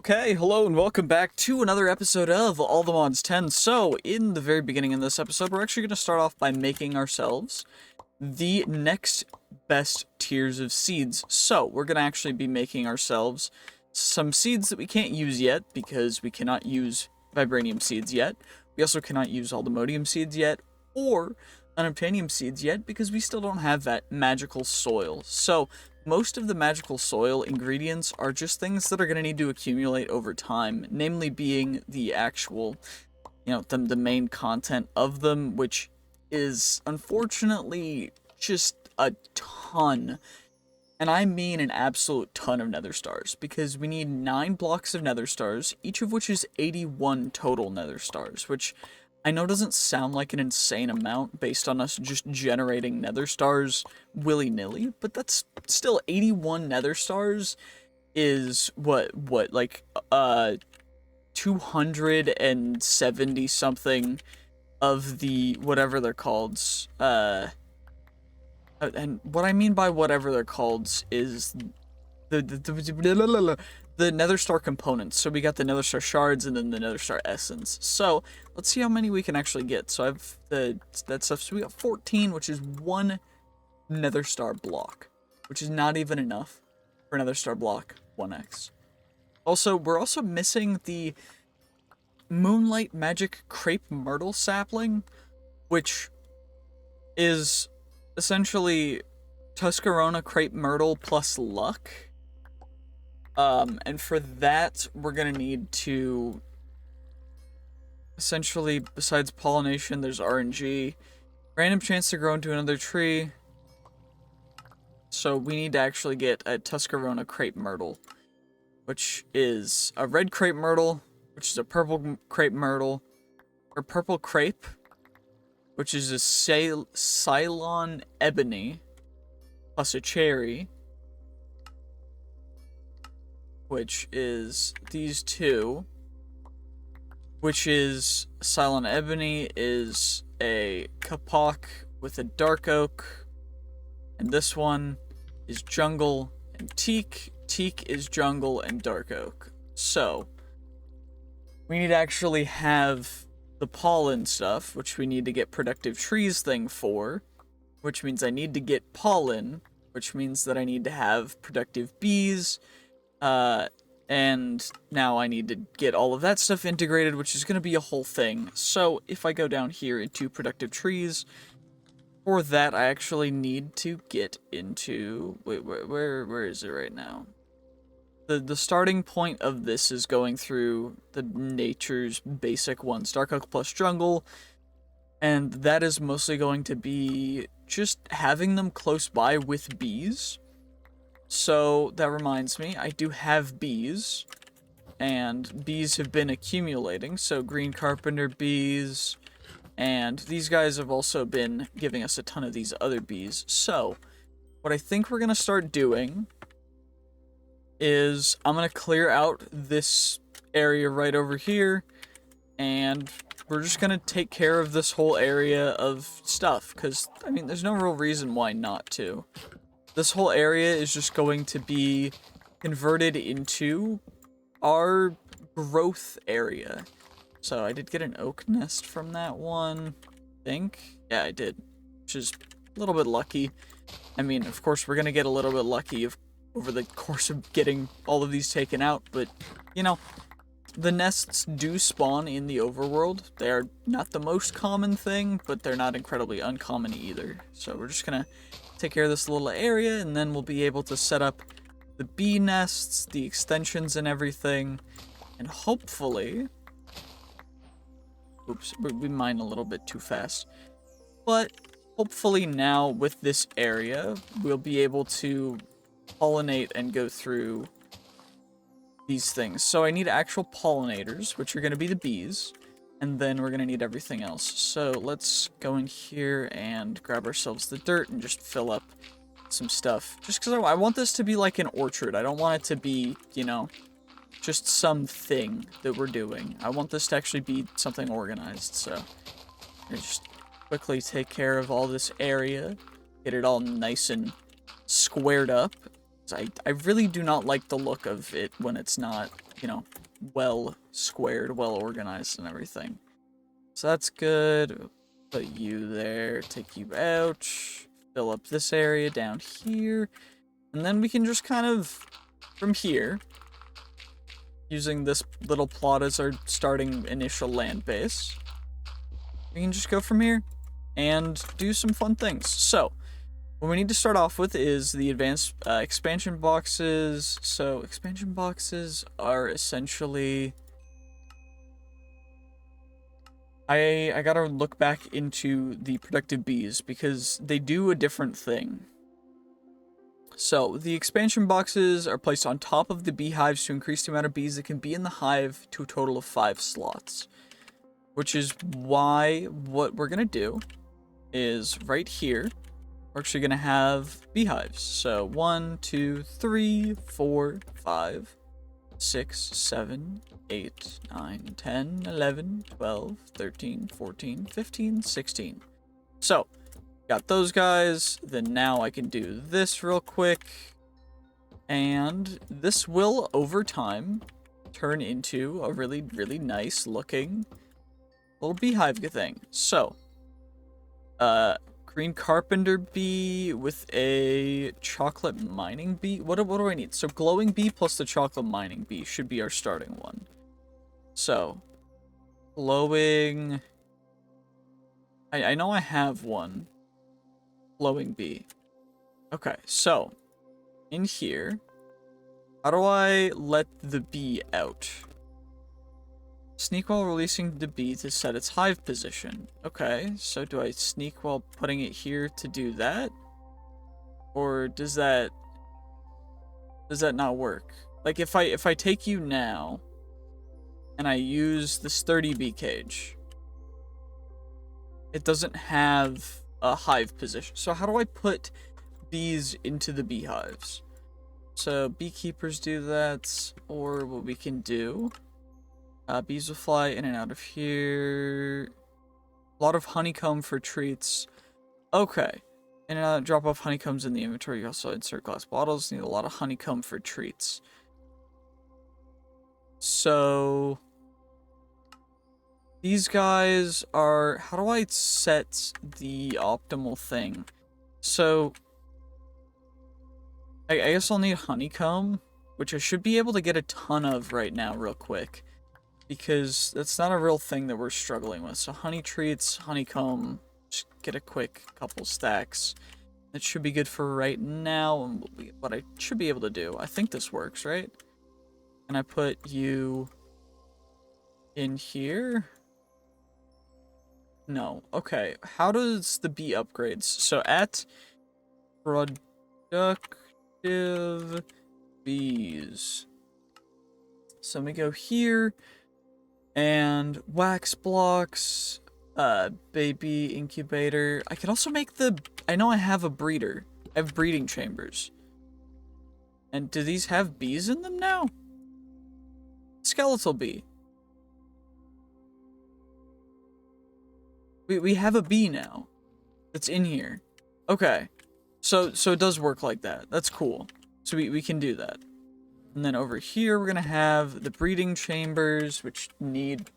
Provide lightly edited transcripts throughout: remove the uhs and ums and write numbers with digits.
Okay, hello and welcome back to another episode of All the Mods 10. So, in the very beginning of this episode, we're actually going to start off by making ourselves the next best tiers of seeds. So, we're going to actually be making ourselves some seeds that we can't use yet because we cannot use vibranium seeds yet. We also cannot use aldemodium seeds yet or unobtainium seeds yet because we still don't have that magical soil. So, most of the magical soil ingredients are just things that are going to need to accumulate over time, namely being the actual, the main content of them, which is unfortunately just a ton. And I mean an absolute ton of nether stars, because we need 9 blocks of nether stars, each of which is 81 total nether stars, which I know doesn't sound like an insane amount based on us just generating nether stars willy-nilly, but that's still 81 nether stars is like 270 something of the whatever they're called. And what I mean by whatever they're called is the nether star components. So we got the nether star shards and then the nether star essence. So let's see how many we can actually get. So I've that stuff. So we got 14, which is 1 nether star block, which is not even enough for nether star block 1x. Also, we're also missing the moonlight magic crepe myrtle sapling, which is essentially Tuscarora crepe myrtle plus luck. And for that, we're gonna need to essentially, besides pollination, there's RNG, random chance to grow into another tree. So we need to actually get a Tuscarora crepe myrtle, which is a red crepe myrtle, which is a purple crepe myrtle, or purple crepe, which is a Ceylon ebony, plus a cherry, which is these two, which is Ceylon ebony is a kapok with a dark oak, and this one is jungle and teak. Teak is jungle and dark oak. So we need to actually have the pollen stuff, which we need to get productive trees thing for, which means I need to get pollen, which means that I need to have productive bees, and now I need to get all of that stuff integrated, which is going to be a whole thing. So if I go down here into productive trees, for that I actually need to get into, wait, where is it right now? The starting point of this is going through the nature's basic ones, Dark Oak plus Jungle, and that is mostly going to be just having them close by with bees. So that reminds me, I do have bees, and bees have been accumulating, so green carpenter bees, and these guys have also been giving us a ton of these other bees. So what I think we're going to start doing is I'm going to clear out this area right over here, and we're just going to take care of this whole area of stuff, because, I mean, there's no real reason why not to. This whole area is just going to be converted into our growth area. So I did get an oak nest from that one, I think. Yeah, I did, which is a little bit lucky. I mean, of course, we're going to get a little bit lucky over the course of getting all of these taken out, but, you know, the nests do spawn in the overworld. They're not the most common thing, but they're not incredibly uncommon either. So we're just gonna take care of this little area, and then we'll be able to set up the bee nests, the extensions and everything, and hopefully... Oops, we mined a little bit too fast. But hopefully now with this area, we'll be able to pollinate and go through these things. So I need actual pollinators, which are going to be the bees, and then we're going to need everything else. So let's go in here and grab ourselves the dirt and just fill up some stuff. Just because I want this to be like an orchard. I don't want it to be, you know, just something that we're doing. I want this to actually be something organized. So I just quickly take care of all this area, get it all nice and squared up. I really do not like the look of it when it's not you know, well squared, well organized and everything. So that's good. Put you there, take you out, fill up this area down here, and then we can just kind of, from here, using this little plot as our starting initial land base, we can just go from here and do some fun things. So, what we need to start off with is the advanced expansion boxes. So, expansion boxes are essentially... I gotta look back into the productive bees because they do a different thing. So, the expansion boxes are placed on top of the beehives to increase the amount of bees that can be in the hive to a total of 5 slots. Which is why what we're gonna do is right here, we're actually gonna have beehives. So 1, 2, 3, 4, 5, 6, 7, 8, 9, 10, 11, 12, 13, 14, 15, 16. So, got those guys. Then now I can do this real quick. And this will, over time, turn into a really, really nice looking little beehive thing. So, green carpenter bee with a chocolate mining bee. What do I need? So glowing bee plus the chocolate mining bee should be our starting one. So, glowing... I know I have one. Glowing bee. Okay, so, in here, how do I let the bee out? Sneak while releasing the bee to set its hive position. Okay, so do I sneak while putting it here to do that? Or does that not work? Like if I take you now and I use this 30 bee cage, it doesn't have a hive position. So how do I put bees into the beehives? So beekeepers do that, or what we can do, bees will fly in and out of here. A lot of honeycomb for treats. Okay. In and out, drop off honeycombs in the inventory. You also insert glass bottles. Need a lot of honeycomb for treats. So, these guys are... How do I set the optimal thing? So, I guess I'll need honeycomb, which I should be able to get a ton of right now real quick. Because that's not a real thing that we're struggling with. So honey treats, honeycomb, just get a quick couple stacks. That should be good for right now. And what I should be able to do, I think this works, right? And I put you in here? No. Okay. How does the bee upgrades? So at productive bees. So let me go here. And wax blocks, baby incubator. I can also make the... I know I have a breeder. I have breeding chambers. And do these have bees in them now? Skeletal bee. We have a bee now. That's in here. Okay. So it does work like that. That's cool. So we can do that. And then over here, we're going to have the breeding chambers, which need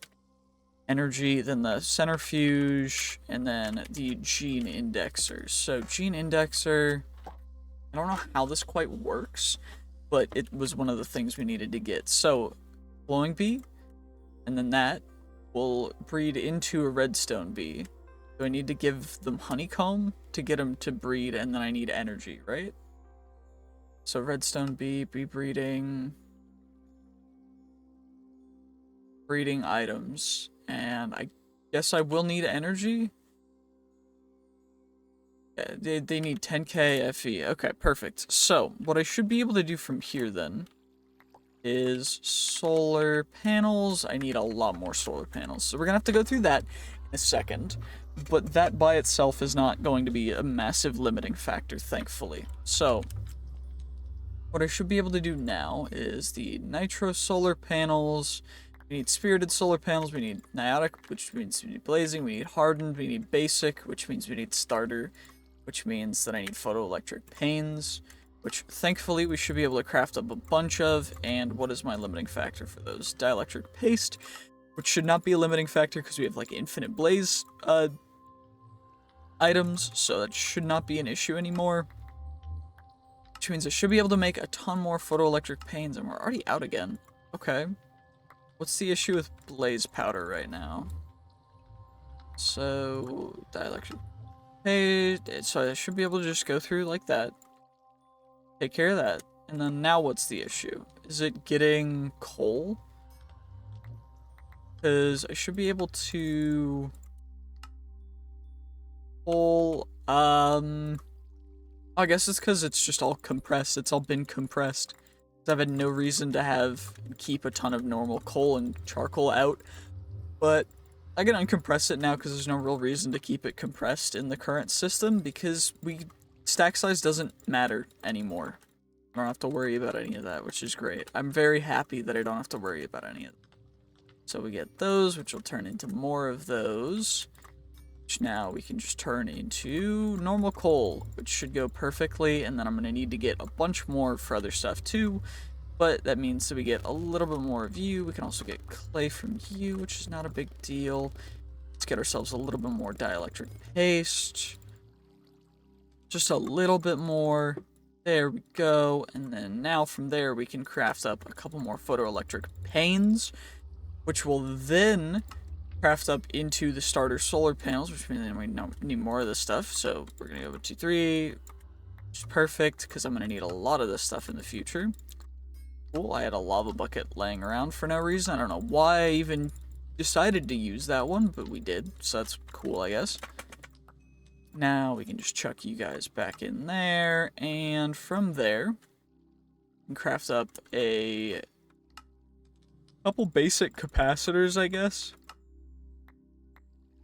energy, then the centrifuge, and then the gene indexers. So gene indexer, I don't know how this quite works, but it was one of the things we needed to get. So glowing bee, and then that will breed into a redstone bee. So I need to give them honeycomb to get them to breed, and then I need energy, right? So redstone bee breeding items, and I guess I will need energy. Yeah, they need 10k FE. Okay, perfect. So what I should be able to do from here then is solar panels. I need a lot more solar panels, so we're gonna have to go through that in a second. But that by itself is not going to be a massive limiting factor, thankfully. So what I should be able to do now is the nitro solar panels. We need spirited solar panels. We need niotic, which means we need blazing. We need hardened. We need basic, which means we need starter, which means that I need photoelectric panes. which thankfully we should be able to craft up a bunch of. And what is my limiting factor for those? Dielectric paste, which should not be a limiting factor because we have like infinite blaze items, so that should not be an issue anymore. Which means I should be able to make a ton more photoelectric panes, and we're already out again. Okay. What's the issue with blaze powder right now? So, dielectric paste, so I should be able to just go through like that. Take care of that. And then now what's the issue? Is it getting coal? Because I should be able to pull, I guess it's because it's just all compressed. It's all been compressed. I've had no reason to keep a ton of normal coal and charcoal out. But I can uncompress it now because there's no real reason to keep it compressed in the current system because stack size doesn't matter anymore. I don't have to worry about any of that, which is great. I'm very happy that I don't have to worry about any of that. So we get those, which will turn into more of those. Which now we can just turn into normal coal, which should go perfectly. And then I'm going to need to get a bunch more for other stuff too. But that means that we get a little bit more of you. We can also get clay from you, which is not a big deal. Let's get ourselves a little bit more dielectric paste. Just a little bit more. There we go. And then now from there, we can craft up a couple more photoelectric panes, which will then craft up into the starter solar panels, which means we need more of this stuff. So we're going to go with 2, 3, which is perfect because I'm going to need a lot of this stuff in the future. Cool, I had a lava bucket laying around for no reason. I don't know why I even decided to use that one, but we did, so that's cool, I guess. Now we can just chuck you guys back in there, and from there, we can craft up a couple basic capacitors, I guess.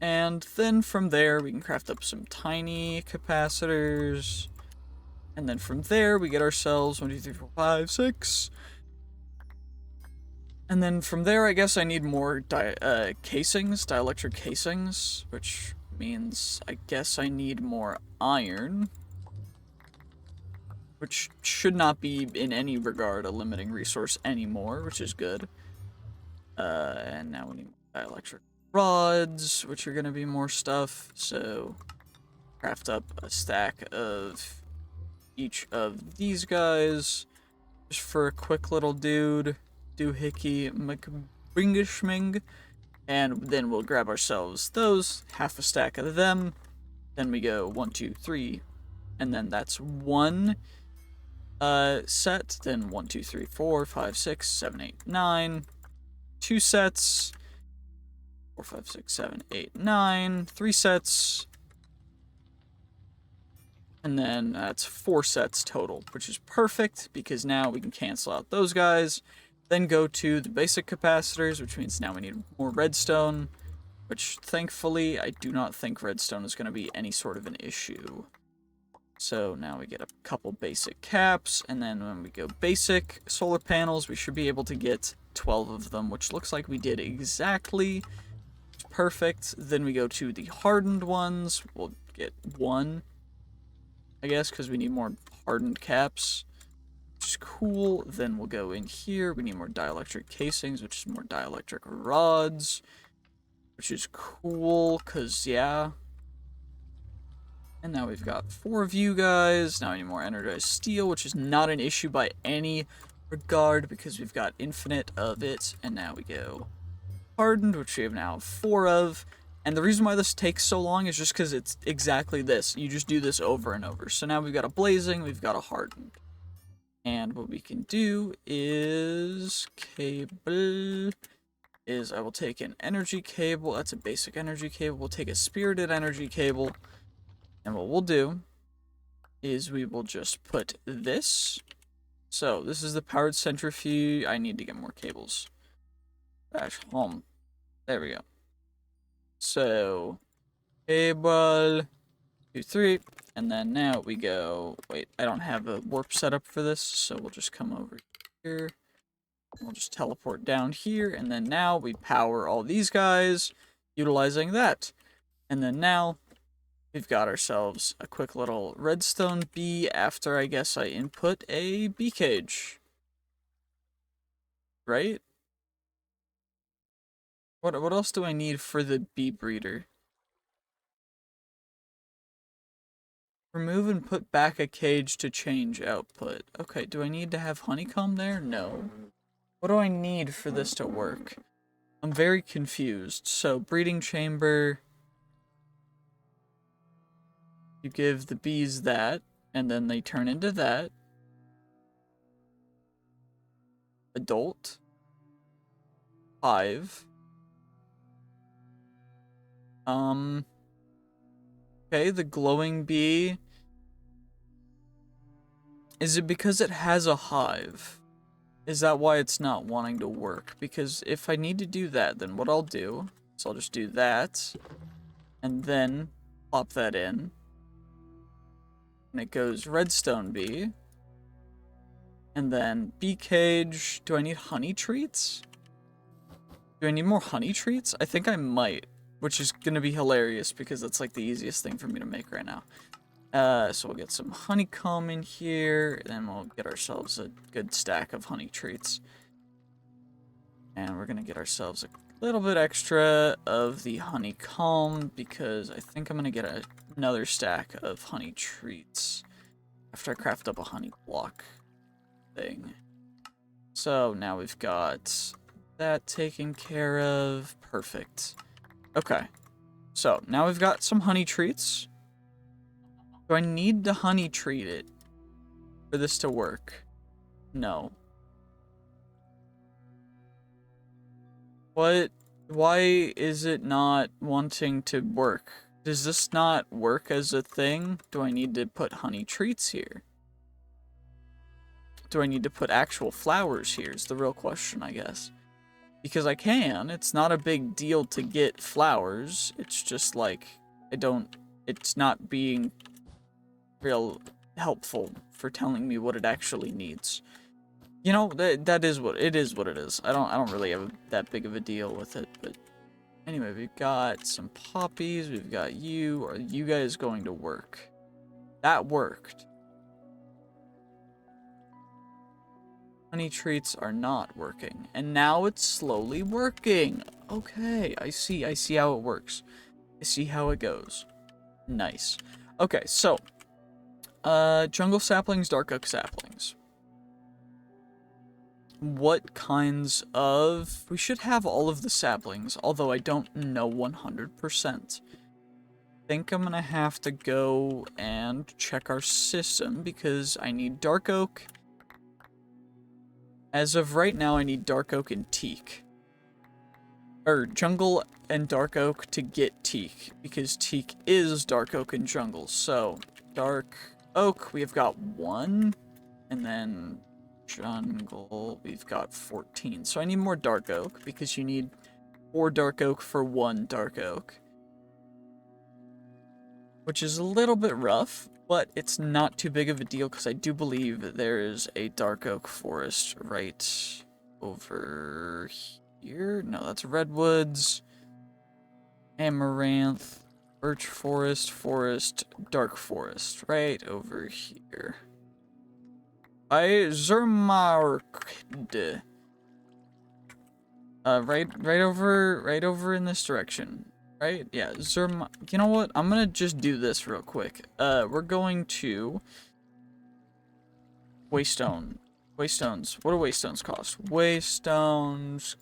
And then from there, we can craft up some tiny capacitors. And then from there, we get ourselves 1, 2, 3, 4, 5, 6. And then from there, I guess I need more casings, dielectric casings, which means I guess I need more iron, which should not be in any regard a limiting resource anymore, which is good. And now we need dielectric rods, which are going to be more stuff, so craft up a stack of each of these guys, just for a quick little doohickey McBringishming, and then we'll grab ourselves those, half a stack of them, then we go 1, 2, 3, and then that's one set, then 1, 2, 3, 4, 5, 6, 7, 8, 9, 2 sets, 4, 5, 6, 7, 8, 9, 3 sets, and then that's 4 sets total, which is perfect because now we can cancel out those guys. Then go to the basic capacitors, which means now we need more redstone, which thankfully I do not think redstone is going to be any sort of an issue. So now we get a couple basic caps, and then when we go basic solar panels, we should be able to get 12 of them, which looks like we did exactly. Perfect. Then we go to the hardened ones. We'll get 1, I guess, because we need more hardened caps, which is cool. Then we'll go in here. We need more dielectric casings, which is more dielectric rods, which is cool, because, yeah. And now we've got 4 of you guys. Now I need more energized steel, which is not an issue by any regard, because we've got infinite of it. And now we go hardened, which we have now 4 of. And the reason why this takes so long is just because it's exactly this. You just do this over and over. So now we've got a blazing, we've got a hardened. And what we can do is I will take an energy cable. That's a basic energy cable. We'll take a spirited energy cable. And what we'll do is we will just put this. So this is the powered centrifuge. I need to get more cables. Dash home. There we go. So, cable, 2, 3, and then now we go, wait, I don't have a warp set up for this, so we'll just come over here, we'll just teleport down here, and then now we power all these guys, utilizing that, and then now, we've got ourselves a quick little redstone bee after I guess I input a bee cage. Right? What else do I need for the bee breeder? Remove and put back a cage to change output. Okay, do I need to have honeycomb there? No. What do I need for this to work? I'm very confused. So, breeding chamber. You give the bees that, and then they turn into that. Adult. Hive. Okay, the glowing bee. Is it because it has a hive? Is that why it's not wanting to work? Because if I need to do that, then what I'll do is I'll just do that, and then plop that in. And it goes redstone bee. And then bee cage. Do I need honey treats? Do I need more honey treats? I think I might, which is going to be hilarious because that's like the easiest thing for me to make right now. So we'll get some honeycomb in here, and then we'll get ourselves a good stack of honey treats. And we're going to get ourselves a little bit extra of the honeycomb because I think I'm going to get another stack of honey treats after I craft up a honey block thing. So now we've got that taken care of. Perfect. Okay. So now we've got some honey treats. Do I need to honey treat it for this to work? No. What? Why is it not wanting to work? Does this not work as a thing? Do I need to put honey treats here? Do I need to put actual flowers here is the real question, I guess. Because I can. It's not a big deal to get flowers. It's just like, it's not being real helpful for telling me what it actually needs. You know, that is what it is. I don't really have that big of a deal with it, but anyway, we've got some poppies, we've got you. Are you guys going to work? That worked. Honey treats are not working, and now it's slowly working. Okay, I see how it works. I see how it goes. Nice. Okay, so jungle saplings, dark oak saplings. What kinds of... We should have all of the saplings, although I don't know 100%. I think I'm gonna have to go and check our system, because I need dark oak. As of right now, I need dark oak and teak. Or jungle and dark oak to get teak, because teak is dark oak and jungle. So, dark oak, we've got 1, and then jungle, we've got 14. So I need more dark oak, because you need 4 dark oak for 1 dark oak. Which is a little bit rough, but it's not too big of a deal, because I do believe that there is a dark oak forest right over here. No, that's redwoods, amaranth, birch forest, dark forest, right over here. By Zermarked. Right over in this direction. Right? Yeah, you know what? I'm gonna just do this real quick. We're going to waystone. Waystones. What do waystones cost? Waystones.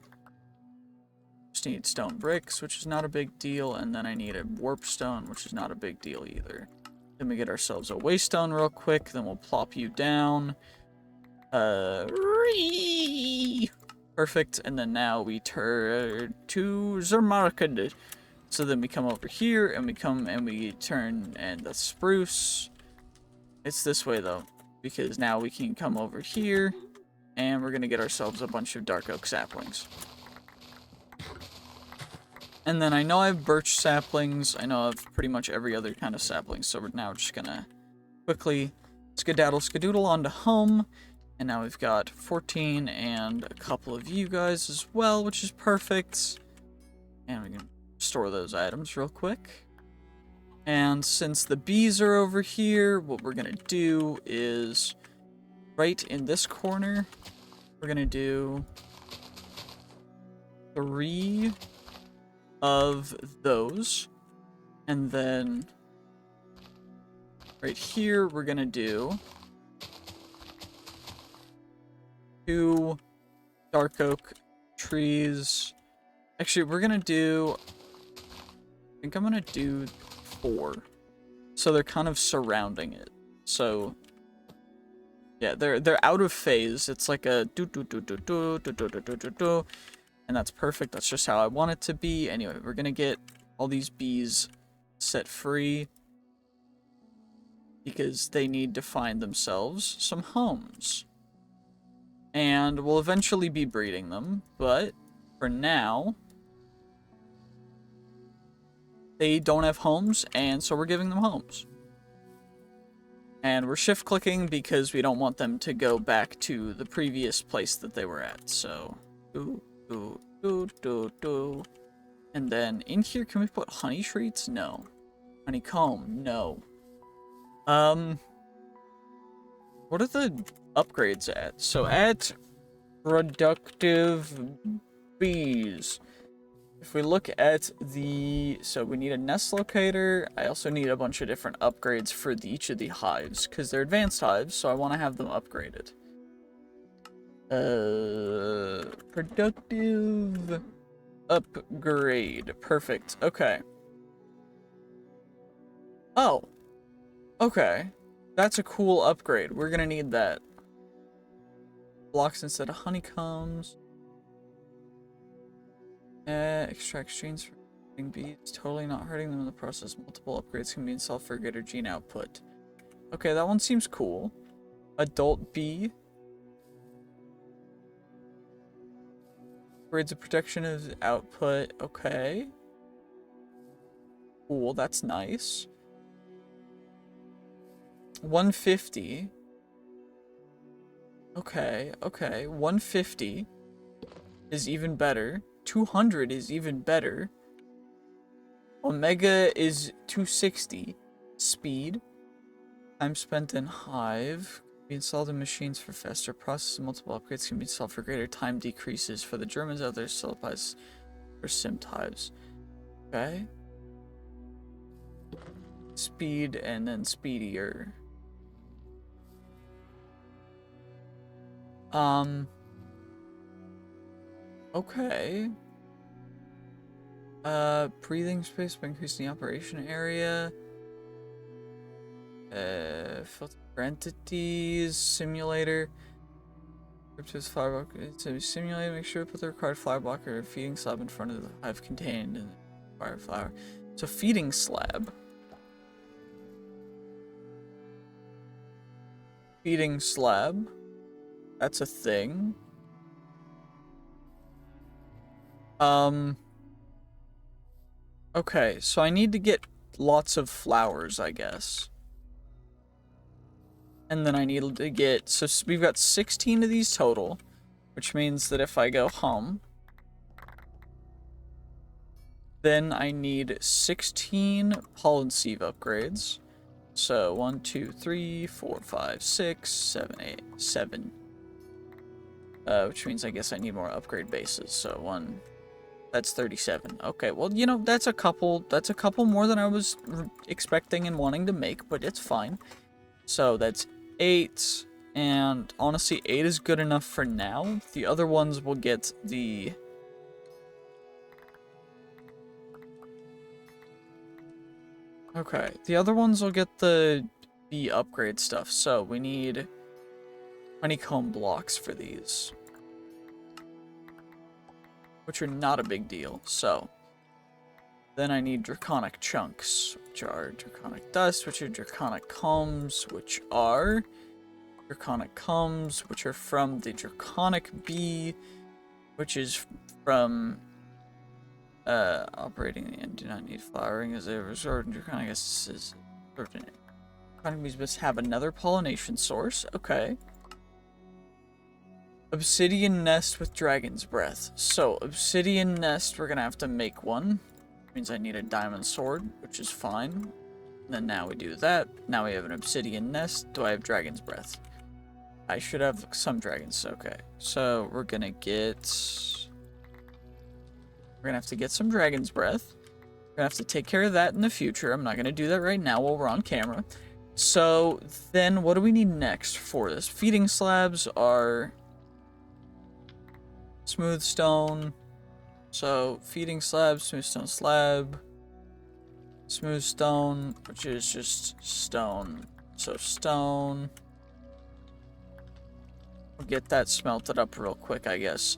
Just need stone bricks, which is not a big deal, and then I need a warp stone, which is not a big deal either. Then we get ourselves a waystone real quick, then we'll plop you down. Perfect, and then now we turn to Zermarked. So then we come over here, and we turn, and the spruce. It's this way, though, because now we can come over here, and we're gonna get ourselves a bunch of dark oak saplings. And then I know I have birch saplings, I know I have pretty much every other kind of sapling, so we're now just gonna quickly skedoodle onto home, and now we've got 14 and a couple of you guys as well, which is perfect. And we can store those items real quick. And since the bees are over here, what we're gonna do is right in this corner, we're gonna do 3 of those. And then right here, we're gonna do 2 dark oak trees. Actually, we're gonna do, I think I'm gonna do 4. So they're kind of surrounding it. So yeah, they're out of phase. It's like a do do do do do do do do do do do, and that's perfect. That's just how I want it to be. Anyway, we're gonna get all these bees set free because they need to find themselves some homes. And we'll eventually be breeding them, but for now, they don't have homes, and so we're giving them homes. And we're shift clicking because we don't want them to go back to the previous place that they were at. So, do, do, do, do, do. And then in here, can we put honey treats? No. Honeycomb? No. What are the upgrades at? So at productive bees. If we look at the, so we need a nest locator. I also need a bunch of different upgrades for each of the hives because they're advanced hives, so I want to have them upgraded. Productive upgrade. Perfect. Okay. Oh. Okay. That's a cool upgrade. We're gonna need that. Blocks instead of honeycombs. Extract strains from bees, totally not hurting them in the process. Multiple upgrades can be installed for greater gene output. Okay, that one seems cool. Adult bee. Upgrades the protection of output. Okay. Cool, that's nice. 150. Okay, okay. 150 is even better. 200 is even better. Omega is 260. Speed. Time spent in hive. Can be installed in machines for faster process. Multiple upgrades can be installed for greater time decreases. For the Germans out there, still applies for simp hives. Okay. Speed and then speedier. Okay. Breathing space by increasing the operation area. Filter for entities, simulator. Cryptos flower blocker to simulate. Make sure to put the required flower blocker or feeding slab in front of the hive contained in the required flower. So feeding slab. Feeding slab. That's a thing. Okay, so I need to get lots of flowers, I guess. And then I need to get, so we've got 16 of these total, which means that if I go home, then I need 16 pollen sieve upgrades. So 1, 2, 3, 4, 5, 6, 7, 8, 7. Which means I guess I need more upgrade bases. So 1, that's 37. Okay, well, you know, that's a couple more than I was expecting and wanting to make, but it's fine. So that's 8, and honestly, 8 is good enough for now. The other ones will get the... Okay, the other ones will get the upgrade stuff, so we need honeycomb blocks for these, which are not a big deal. So then I need draconic chunks, which are draconic dust, which are draconic combs, which are draconic combs, which are from the draconic bee, which is from operating and do not need flowering as a resort. Draconic essences. Draconic bees must have another pollination source. Okay. Obsidian nest with dragon's breath. So obsidian nest, we're gonna have to make one. Which means I need a diamond sword, which is fine. And then now we do that. Now we have an obsidian nest. Do I have dragon's breath? I should have some dragons. Okay. So we're gonna get... We're gonna have to get some dragon's breath. We're gonna have to take care of that in the future. I'm not gonna do that right now while we're on camera. So then what do we need next for this? Feeding slabs are smooth stone. So feeding slab, smooth stone slab. Smooth stone, which is just stone. So stone. We'll get that smelted up real quick, I guess.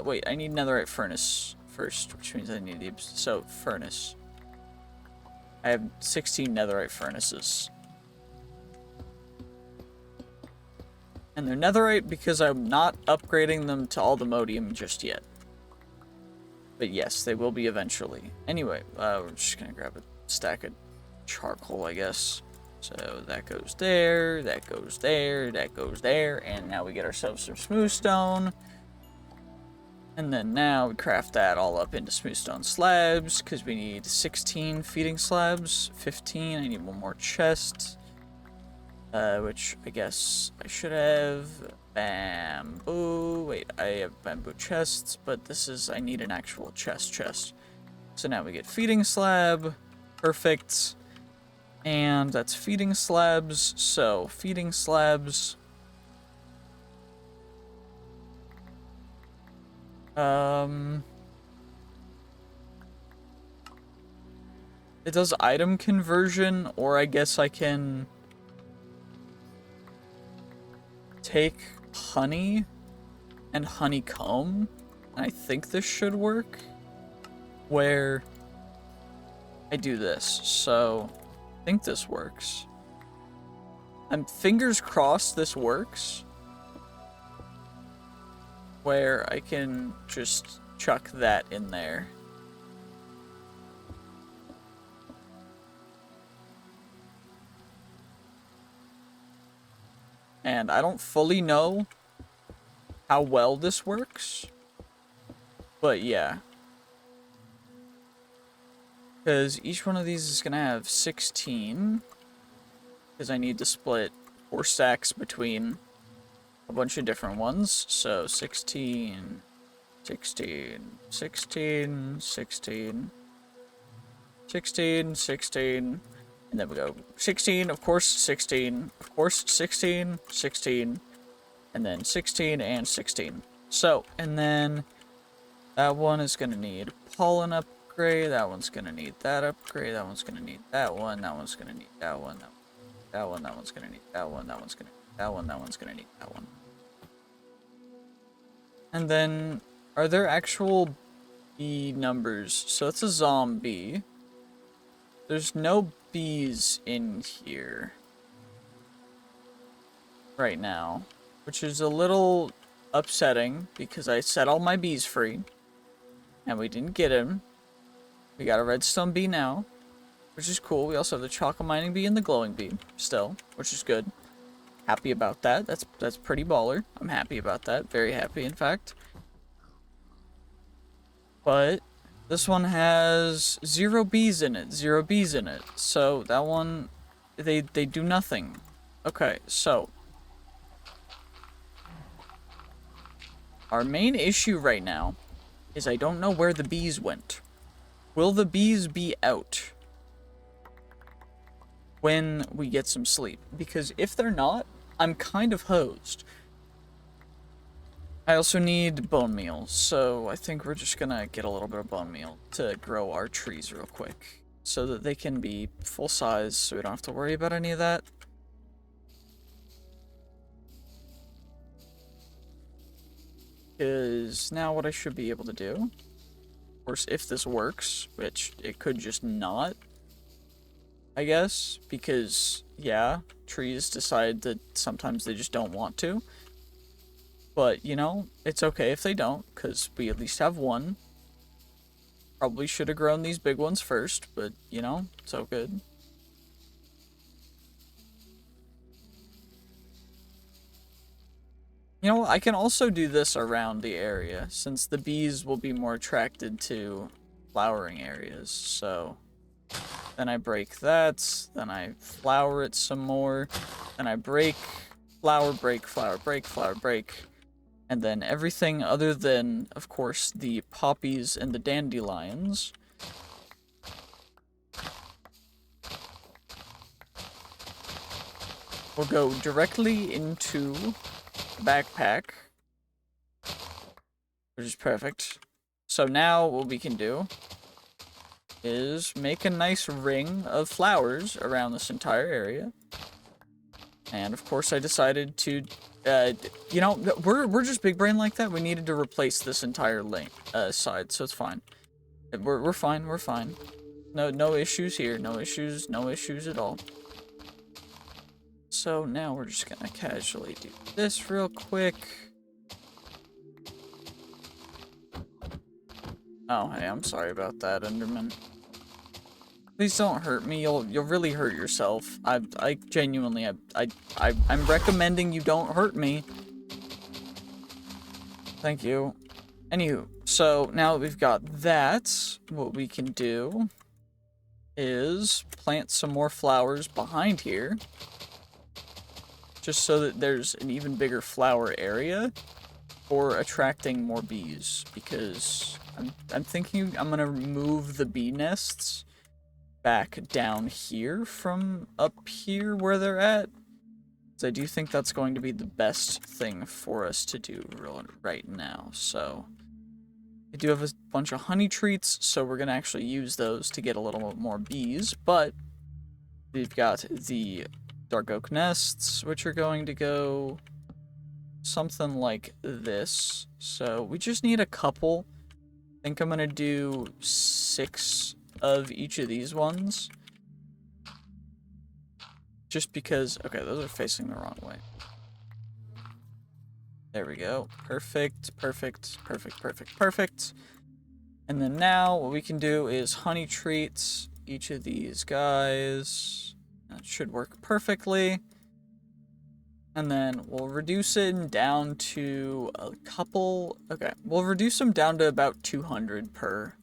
Wait, I need netherite furnace first, which means I need the... So, furnace. I have 16 netherite furnaces. And they're netherite because I'm not upgrading them to aldomodium just yet. But yes, they will be eventually. Anyway, we're just gonna grab a stack of charcoal, I guess. So that goes there, that goes there, that goes there, and now we get ourselves some smooth stone. And then now we craft that all up into smooth stone slabs, because we need 16 feeding slabs, 15, I need one more chest. Which I guess I should have bamboo. Wait, I have bamboo chests, but this is, I need an actual chest. So now we get feeding slab, perfect. And that's feeding slabs, so feeding slabs. It does item conversion, or I guess I can take honey and honeycomb, and I think this should work, where I do this, so I think this works. I'm fingers crossed this works, where I can just chuck that in there. And I don't fully know how well this works, but yeah. Because each one of these is going to have 16, because I need to split 4 stacks between a bunch of different ones. So 16, 16, 16, 16, 16, 16, and then we go 16, of course, 16, of course, 16, 16, and then 16 and 16. So, and then that one is going to need pollen upgrade, that one's going to need that upgrade, that one's going to need that one, that one's going to need that one, that one, that one's going to need that one, that one's going to need that one, that one's going to need that one. And then, are there actual bee numbers? So it's a zombie. There's no bees in here right now, which is a little upsetting because I set all my bees free and we didn't get them. We got a redstone bee now, which is cool. We also have the chocolate mining bee and the glowing bee still, which is good. Happy about that. That's pretty baller. I'm happy about that. Very happy, in fact. But this one has 0 bees in it. 0 bees in it. So that one, they do nothing. Okay, so our main issue right now is I don't know where the bees went. Will the bees be out when we get some sleep? Because if they're not, I'm kind of hosed. I also need bone meal, so I think we're just gonna get a little bit of bone meal to grow our trees real quick, so that they can be full size, so we don't have to worry about any of that. Is now what I should be able to do. Of course, if this works, which it could just not, I guess, because, yeah, trees decide that sometimes they just don't want to. But, you know, it's okay if they don't, because we at least have one. Probably should have grown these big ones first, but, you know, it's all good. You know, I can also do this around the area, since the bees will be more attracted to flowering areas, so then I break that, then I flower it some more, then I break, flower, break, flower, break, flower, break, and then everything other than, of course, the poppies and the dandelions will go directly into the backpack, which is perfect. So now what we can do is make a nice ring of flowers around this entire area. And of course I decided to, you know, we're just big brain like that. We needed to replace this entire side, so it's fine. We're fine, we're fine. No issues here, no issues at all. So now we're just gonna casually do this real quick. Oh, hey, I'm sorry about that, Enderman. Please don't hurt me. You'll really hurt yourself. I genuinely, I'm recommending you don't hurt me. Thank you. Anywho, so now that we've got that, what we can do is plant some more flowers behind here, just so that there's an even bigger flower area for attracting more bees, because I'm thinking I'm gonna move the bee nests back down here from up here where they're at. So I do think that's going to be the best thing for us to do right now. So I do have a bunch of honey treats, so we're gonna actually use those to get a little more bees, but we've got the dark oak nests, which are going to go something like this. So we just need a couple. I think I'm gonna do 6 of each of these ones. Just because, okay, those are facing the wrong way. There we go. Perfect, perfect, perfect, perfect, perfect. And then now what we can do is honey treats each of these guys. That should work perfectly. And then we'll reduce it down to a couple. Okay, we'll reduce them down to about 200 per.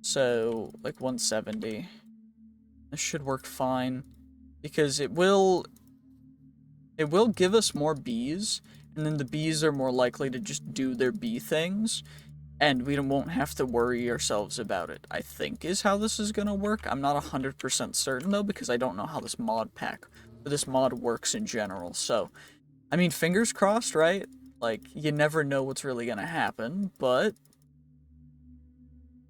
So, like 170. This should work fine, because it will give us more bees, and then the bees are more likely to just do their bee things, and we won't have to worry ourselves about it, I think, is how this is gonna work. I'm not 100% certain, though, because I don't know how this mod works in general. So, I mean, fingers crossed, right? Like, you never know what's really gonna happen, but,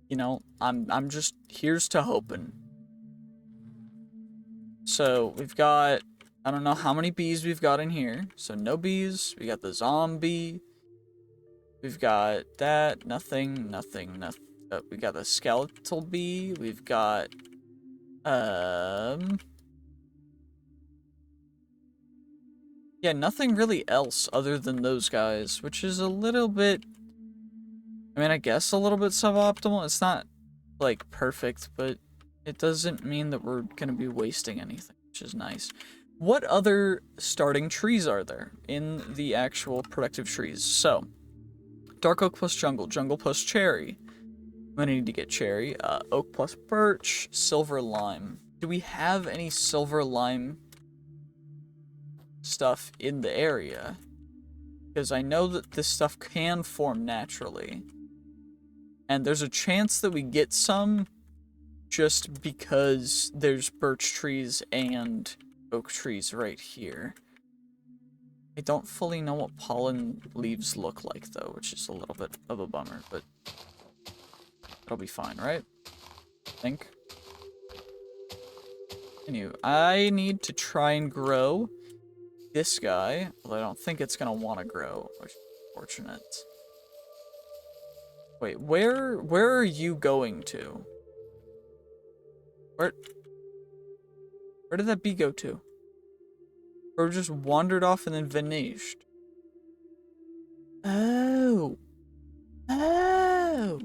you know, I'm just, here's to hoping. So, we've got, I don't know how many bees we've got in here. So, no bees. We got the zombie. We've got that. Nothing. We got the skeletal bee. We've got, yeah, nothing really else other than those guys, which is a little bit, I mean, I guess a little bit suboptimal. It's not, like, perfect, but it doesn't mean that we're gonna be wasting anything, which is nice. What other starting trees are there in the actual productive trees? So, dark oak plus jungle, jungle plus cherry. I'm gonna need to get cherry. Oak plus birch, silver lime. Do we have any silver lime stuff in the area? Because I know that this stuff can form naturally. And there's a chance that we get some just because there's birch trees and oak trees right here. I don't fully know what pollen leaves look like, though, which is a little bit of a bummer, but it'll be fine, right? I think. Anyway, I need to try and grow this guy, although I don't think it's gonna want to grow, which is unfortunate. Wait, where are you going to? Where did that bee go to? Or just wandered off and then vanished? Oh. Oh.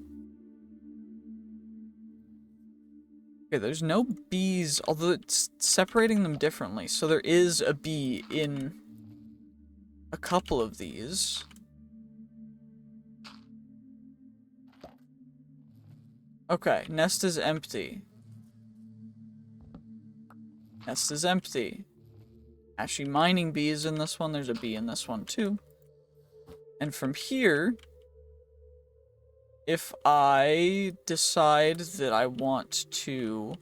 Okay, there's no bees, although it's separating them differently. So there is a bee in a couple of these. Okay, nest is empty. Nest is empty. Ashy mining bee is in this one. There's a bee in this one too. And from here, if I decide that I want to...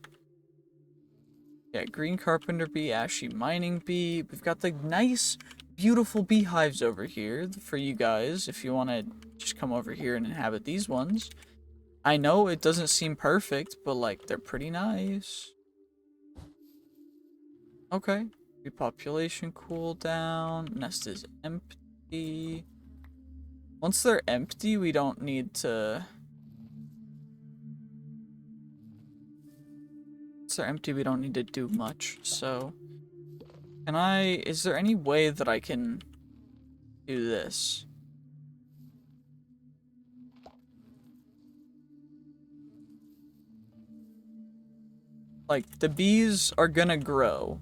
Yeah, green carpenter bee, ashy mining bee. We've got the nice, beautiful beehives over here for you guys if you want to just come over here and inhabit these ones. I know it doesn't seem perfect, but like they're pretty nice. Okay. Repopulation cooldown. Nest is empty. Once they're empty, we don't need to... Once they're empty, we don't need to do much, so... Can I... Is there any way that I can do this? Like, the bees are gonna grow.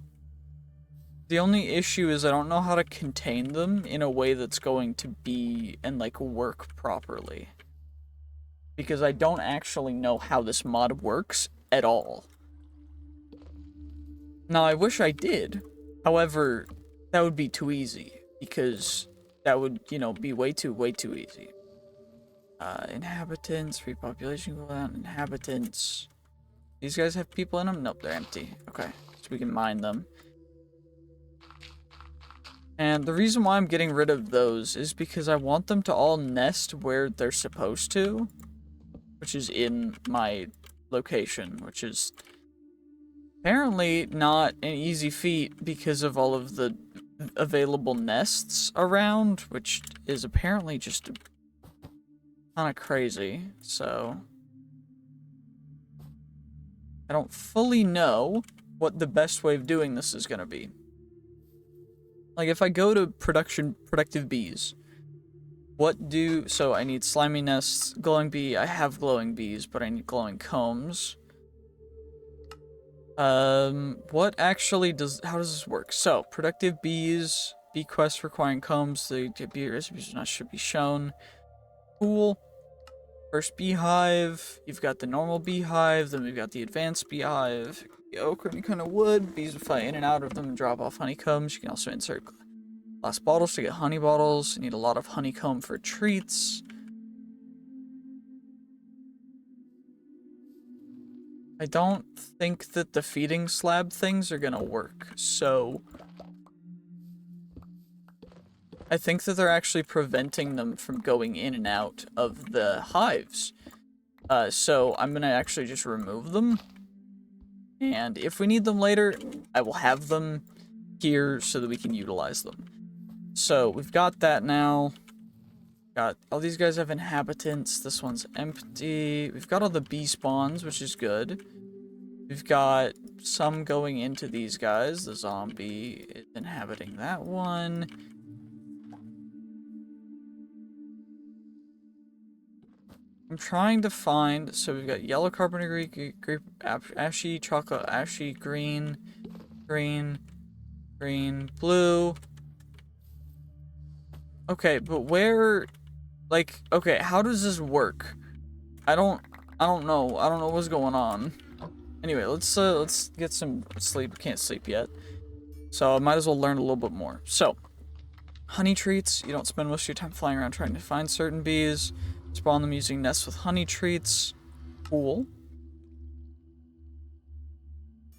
The only issue is I don't know how to contain them in a way that's going to be and like work properly. Because I don't actually know how this mod works at all. Now, I wish I did. However, that would be too easy. Because that would, you know, be way too easy. Inhabitants, repopulation cooldown, inhabitants. These guys have people in them? Nope, they're empty. Okay, so we can mine them. And the reason why I'm getting rid of those is because I want them to all nest where they're supposed to. Which is in my location, which is apparently not an easy feat because of all of the available nests around, which is apparently just kind of crazy, so... I don't fully know what the best way of doing this is going to be. Like, if I go to productive bees, what do... So, I need slimy nests, glowing bee. I have glowing bees, but I need glowing combs. What actually does... How does this work? So, productive bees, bee quests requiring combs. The bee recipes should be shown. Cool. First beehive, you've got the normal beehive, then we've got the advanced beehive. The oak or any kind of wood, bees will fly in and out of them and drop off honeycombs. You can also insert glass bottles to get honey bottles. You need a lot of honeycomb for treats. I don't think that the feeding slab things are gonna work, so... I think that they're actually preventing them from going in and out of the hives. So I'm gonna actually just remove them. And if we need them later, I will have them here so that we can utilize them. So we've got that now. Got all these guys have inhabitants. This one's empty. We've got all the bee spawns, which is good. We've got some going into these guys. The zombie is inhabiting that one. I'm trying to find, so we've got yellow carpenter, grape, ashy, chocolate, ashy, green, green, green, blue. Okay, but where, like, okay, how does this work? I don't know. I don't know what's going on. Anyway, let's get some sleep. Can't sleep yet. So I might as well learn a little bit more. So, honey treats. You don't spend most of your time flying around trying to find certain bees. Spawn them using nests with honey treats. Cool.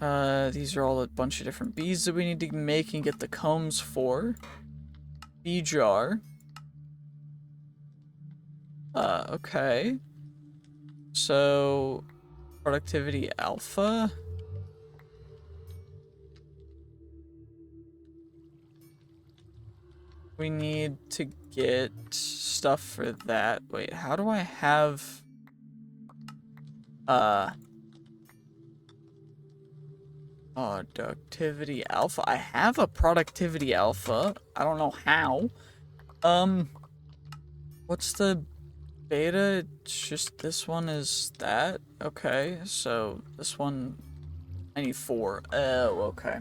These are all a bunch of different bees that we need to make and get the combs for. Bee jar. Okay. So, productivity alpha. We need to get stuff for that. Wait, how do I have... productivity alpha. I have a productivity alpha. I don't know how. What's the beta? It's just this one is that. Okay, so this one I need 4. Oh, okay.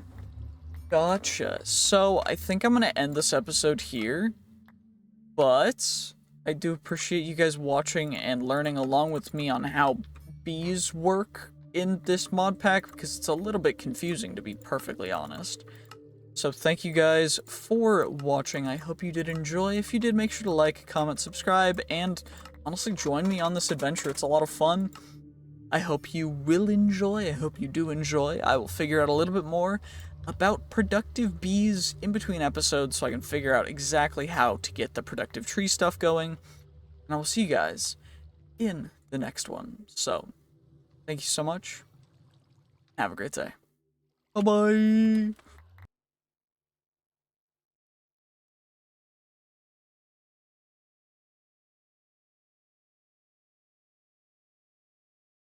Gotcha. So I think I'm gonna end this episode here. But I do appreciate you guys watching and learning along with me on how bees work in this mod pack because it's a little bit confusing, to be perfectly honest. So thank you guys for watching. I hope you did enjoy. If you did, make sure to like, comment, subscribe, and honestly join me on this adventure. It's a lot of fun. I hope you will enjoy. I hope you do enjoy. I will figure out a little bit more about productive bees in between episodes so I can figure out exactly how to get the productive tree stuff going. And I will see you guys in the next one. So, thank you so much. Have a great day. Bye-bye.